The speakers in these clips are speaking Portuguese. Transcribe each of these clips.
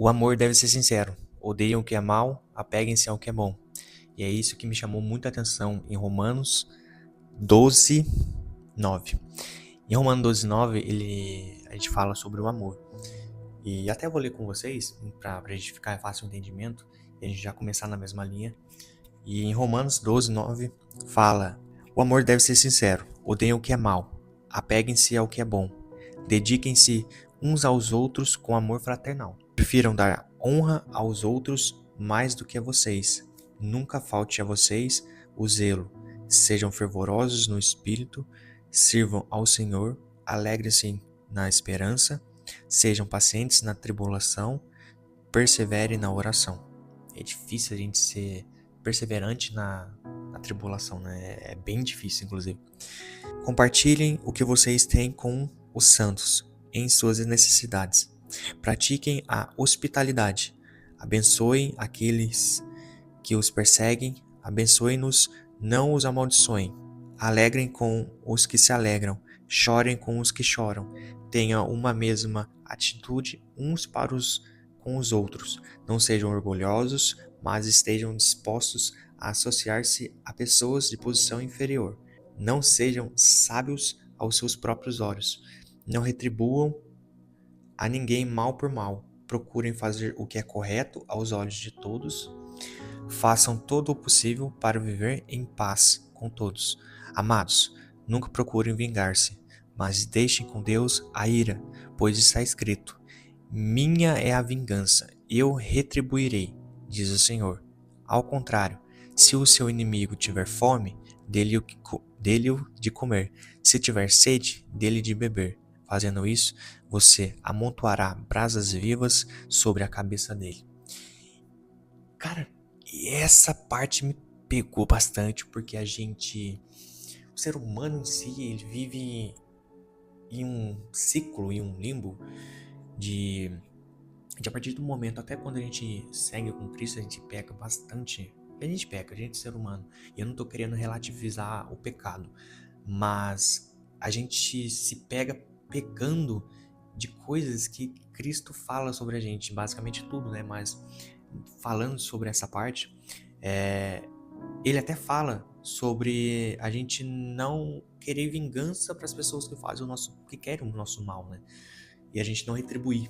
O amor deve ser sincero. Odeiem o que é mal, apeguem-se ao que é bom. E é isso que me chamou muita atenção em Romanos 12, 9. Em Romanos 12, 9, a gente fala sobre o amor. E até vou ler com vocês, para a gente ficar fácil o entendimento, e a gente já começar na mesma linha. E em Romanos 12, 9, fala: o amor deve ser sincero, odeiem o que é mal, apeguem-se ao que é bom, dediquem-se uns aos outros com amor fraternal. Prefiram dar honra aos outros mais do que a vocês. Nunca falte a vocês o zelo. Sejam fervorosos no espírito, sirvam ao Senhor, alegrem-se na esperança, sejam pacientes na tribulação, perseverem na oração. É difícil a gente ser perseverante na tribulação, né? É bem difícil, inclusive. Compartilhem o que vocês têm com os santos em suas necessidades. Pratiquem a hospitalidade. Abençoem aqueles que os perseguem. Abençoem-nos, não os amaldiçoem. Alegrem com os que se alegram. Chorem com os que choram. Tenham uma mesma atitude uns para os com os outros. Não sejam orgulhosos, mas estejam dispostos a associar-se a pessoas de posição inferior. Não sejam sábios aos seus próprios olhos. Não retribuam a ninguém mal por mal. Procurem fazer o que é correto aos olhos de todos. Façam todo o possível para viver em paz com todos. Amados, nunca procurem vingar-se, mas deixem com Deus a ira, pois está escrito: minha é a vingança, eu retribuirei, diz o Senhor. Ao contrário, se o seu inimigo tiver fome, dele-o de comer. Se tiver sede, dele de beber. Fazendo isso, você amontoará brasas vivas sobre a cabeça dele. Cara, e essa parte me pegou bastante, porque o ser humano em si, ele vive em um ciclo, em um limbo de a partir do momento, até quando a gente segue com Cristo, a gente peca bastante. A gente é ser humano. E eu não tô querendo relativizar o pecado, mas a gente se pega pecando de coisas que Cristo fala sobre a gente, basicamente tudo, né? Mas falando sobre essa parte, ele até fala sobre a gente não querer vingança para as pessoas que fazem que querem o nosso mal, né? E a gente não retribuir,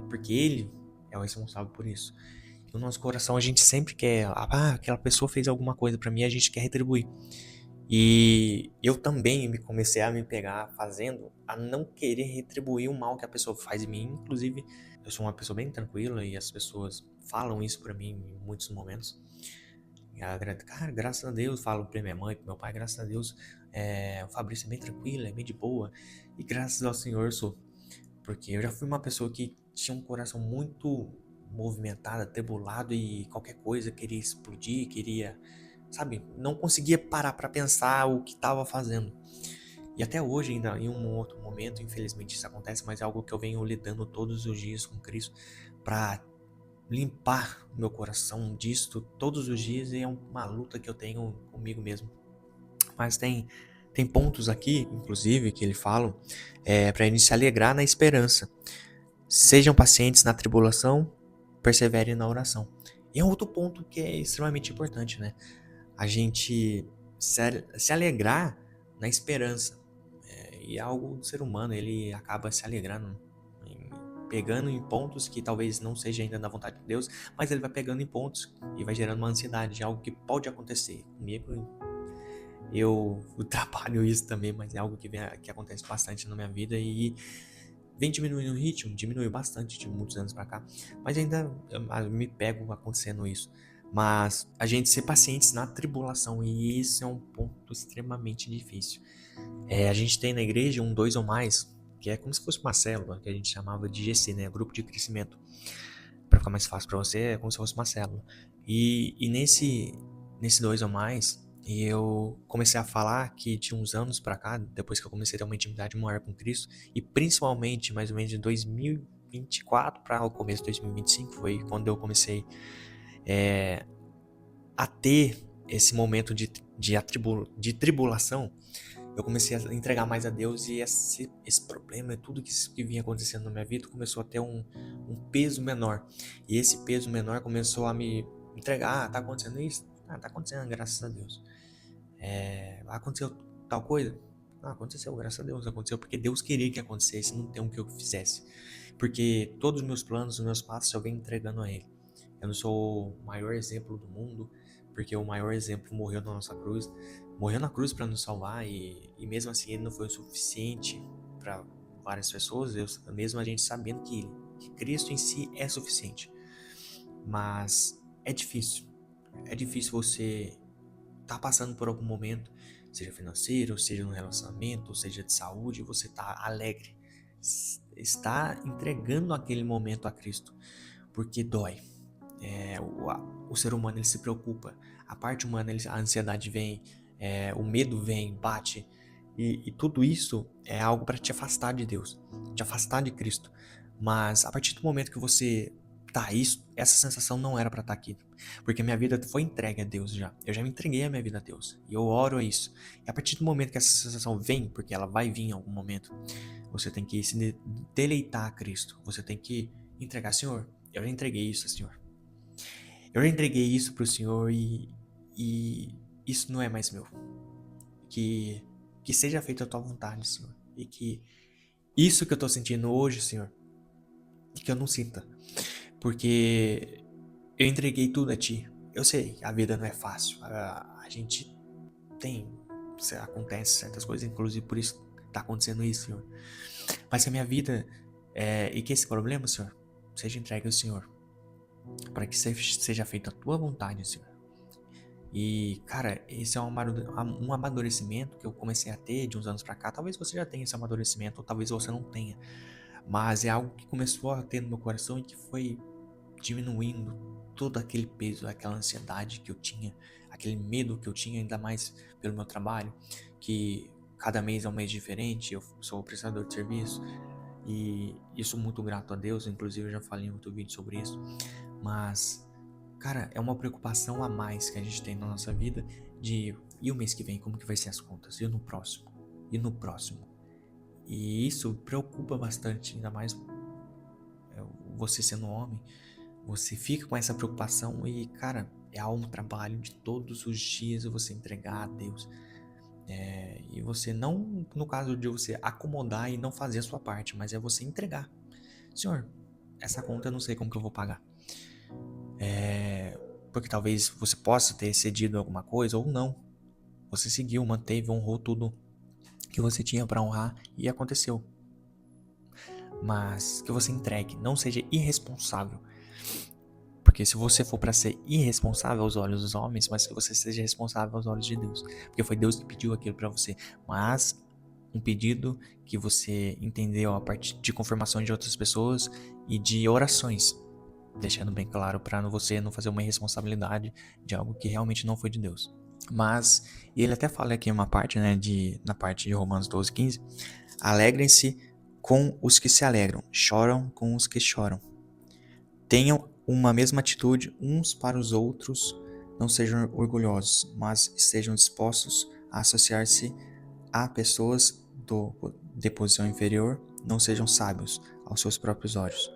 porque ele é o responsável por isso. No nosso coração a gente sempre quer, aquela pessoa fez alguma coisa pra mim, a gente quer retribuir. E eu também me comecei a me pegar fazendo, a não querer retribuir o mal que a pessoa faz em mim. Inclusive, eu sou uma pessoa bem tranquila e as pessoas falam isso pra mim em muitos momentos. Cara, graças a Deus, falo pra minha mãe, pro meu pai, graças a Deus, o Fabrício é bem tranquilo, é bem de boa. E graças ao Senhor eu sou. Porque eu já fui uma pessoa que tinha um coração muito movimentado, atribulado e qualquer coisa queria explodir, queria, sabe, não conseguia parar para pensar o que estava fazendo. E até hoje, ainda em um outro momento, infelizmente isso acontece, mas é algo que eu venho lidando todos os dias com Cristo para limpar meu coração disto todos os dias, e é uma luta que eu tenho comigo mesmo. Mas tem pontos aqui, inclusive, que ele fala para a gente se alegrar na esperança. Sejam pacientes na tribulação, perseverem na oração. E é outro ponto que é extremamente importante, né? A gente se alegrar na esperança. E é algo do ser humano, ele acaba se alegrando, pegando em pontos que talvez não seja ainda da vontade de Deus, mas ele vai pegando em pontos e vai gerando uma ansiedade de algo que pode acontecer. Comigo, eu trabalho isso também, mas é algo que acontece bastante na minha vida e vem diminuindo o ritmo, diminuiu bastante de muitos anos pra cá, mas ainda eu me pego acontecendo isso. Mas a gente ser pacientes na tribulação, e isso é um ponto extremamente difícil. A gente tem na igreja um, dois ou mais, que é como se fosse uma célula, que a gente chamava de GC, né? Grupo de crescimento. Pra ficar mais fácil pra você, é como se fosse uma célula. E nesse dois ou mais, eu comecei a falar que de uns anos pra cá, depois que eu comecei a ter uma intimidade maior com Cristo, e principalmente mais ou menos de 2024 para o começo de 2025, foi quando eu comecei a ter esse momento de tribulação, eu comecei a entregar mais a Deus e esse problema e tudo que vinha acontecendo na minha vida começou a ter um peso menor. E esse peso menor começou a me entregar, tá acontecendo isso? Ah, tá acontecendo, graças a Deus. Aconteceu tal coisa? Ah, aconteceu, graças a Deus, aconteceu porque Deus queria que acontecesse, não tem o que eu fizesse. Porque todos os meus planos, os meus passos eu venho entregando a Ele. Eu não sou o maior exemplo do mundo, porque o maior exemplo morreu na nossa cruz, morreu na cruz para nos salvar e mesmo assim ele não foi o suficiente para várias pessoas, mesmo a gente sabendo que Cristo em si é suficiente. Mas é difícil você tá passando por algum momento, seja financeiro, seja no relacionamento, seja de saúde, você tá alegre, está entregando aquele momento a Cristo, porque dói. O ser humano ele se preocupa, a parte humana, a ansiedade vem, o medo vem, bate, e tudo isso é algo para te afastar de Deus, te afastar de Cristo. Mas a partir do momento que você tá, essa sensação não era para estar aqui, porque minha vida foi entregue a Deus já. Eu já me entreguei a minha vida a Deus e eu oro a isso. E a partir do momento que essa sensação vem, porque ela vai vir em algum momento, você tem que se deleitar a Cristo. Você tem que entregar, Senhor, eu já entreguei isso, Senhor. Eu já entreguei isso pro Senhor e isso não é mais meu. Que seja feita a tua vontade, Senhor. E que isso que eu tô sentindo hoje, Senhor, que eu não sinta. Porque eu entreguei tudo a ti. Eu sei, a vida não é fácil. A gente tem. Acontece certas coisas, inclusive por isso tá acontecendo isso, Senhor. Mas que a minha vida e que esse problema, Senhor, seja entregue ao Senhor. Para que seja feita a tua vontade, Senhor. E, cara, esse é um amadurecimento que eu comecei a ter de uns anos pra cá. Talvez você já tenha esse amadurecimento, ou talvez você não tenha. Mas é algo que começou a ter no meu coração e que foi diminuindo todo aquele peso, aquela ansiedade que eu tinha, aquele medo que eu tinha, ainda mais pelo meu trabalho, que cada mês é um mês diferente, eu sou prestador de serviço e sou muito grato a Deus, inclusive eu já falei em outro vídeo sobre isso, mas, cara, é uma preocupação a mais que a gente tem na nossa vida e o mês que vem, como que vai ser as contas? E no próximo? E no próximo? E isso preocupa bastante, ainda mais você sendo homem, você fica com essa preocupação e, cara, é um trabalho de todos os dias você entregar a Deus. E você não, no caso de você acomodar e não fazer a sua parte, mas é você entregar. Senhor, essa conta eu não sei como que eu vou pagar. Porque talvez você possa ter cedido alguma coisa ou não. Você seguiu, manteve, honrou tudo que você tinha para honrar e aconteceu. Mas que você entregue, não seja irresponsável. Porque se você for para ser irresponsável aos olhos dos homens, mas que você seja responsável aos olhos de Deus. Porque foi Deus que pediu aquilo para você. Mas um pedido que você entendeu a partir de confirmação de outras pessoas e de orações. Deixando bem claro para você não fazer uma irresponsabilidade de algo que realmente não foi de Deus. Mas, e ele até fala aqui uma parte, né, na parte de Romanos 12:15, alegrem-se com os que se alegram, choram com os que choram. Tenham uma mesma atitude uns para os outros, não sejam orgulhosos, mas estejam dispostos a associar-se a pessoas de posição inferior, não sejam sábios aos seus próprios olhos.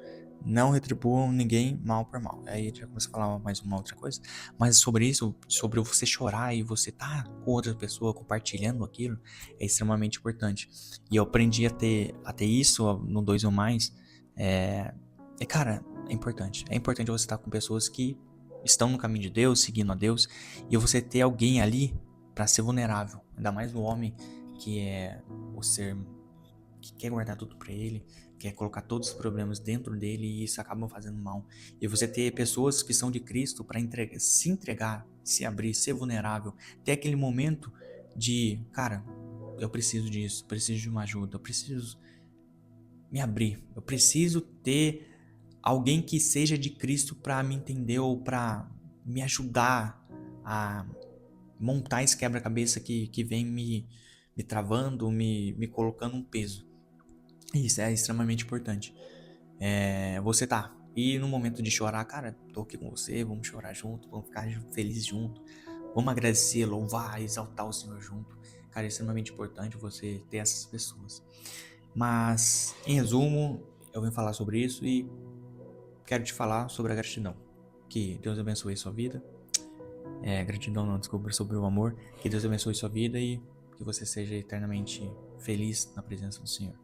Não retribuam ninguém mal por mal. Aí a gente já começa a falar mais uma outra coisa. Mas sobre isso, sobre você chorar e você tá com outra pessoa compartilhando aquilo, é extremamente importante. E eu aprendi a ter isso no 2 ou mais. Cara, é importante. É importante você estar com pessoas que estão no caminho de Deus, seguindo a Deus, e você ter alguém ali para ser vulnerável. Ainda mais o homem que é o ser que quer guardar tudo para ele, quer colocar todos os problemas dentro dele e isso acaba fazendo mal. E você ter pessoas que são de Cristo para se entregar, se abrir, ser vulnerável, ter aquele momento de, cara, eu preciso disso, preciso de uma ajuda, eu preciso me abrir, eu preciso ter alguém que seja de Cristo para me entender ou para me ajudar a montar esse quebra-cabeça que vem me travando, me colocando um peso. Isso é extremamente importante. Você tá. E no momento de chorar, cara, tô aqui com você, vamos chorar junto, vamos ficar felizes junto, vamos agradecer, louvar, exaltar o Senhor junto. Cara, é extremamente importante você ter essas pessoas. Mas, em resumo, eu vim falar sobre isso e quero te falar sobre a gratidão. Que Deus abençoe sua vida. Gratidão não, desculpa, sobre o amor. Que Deus abençoe sua vida e que você seja eternamente feliz na presença do Senhor.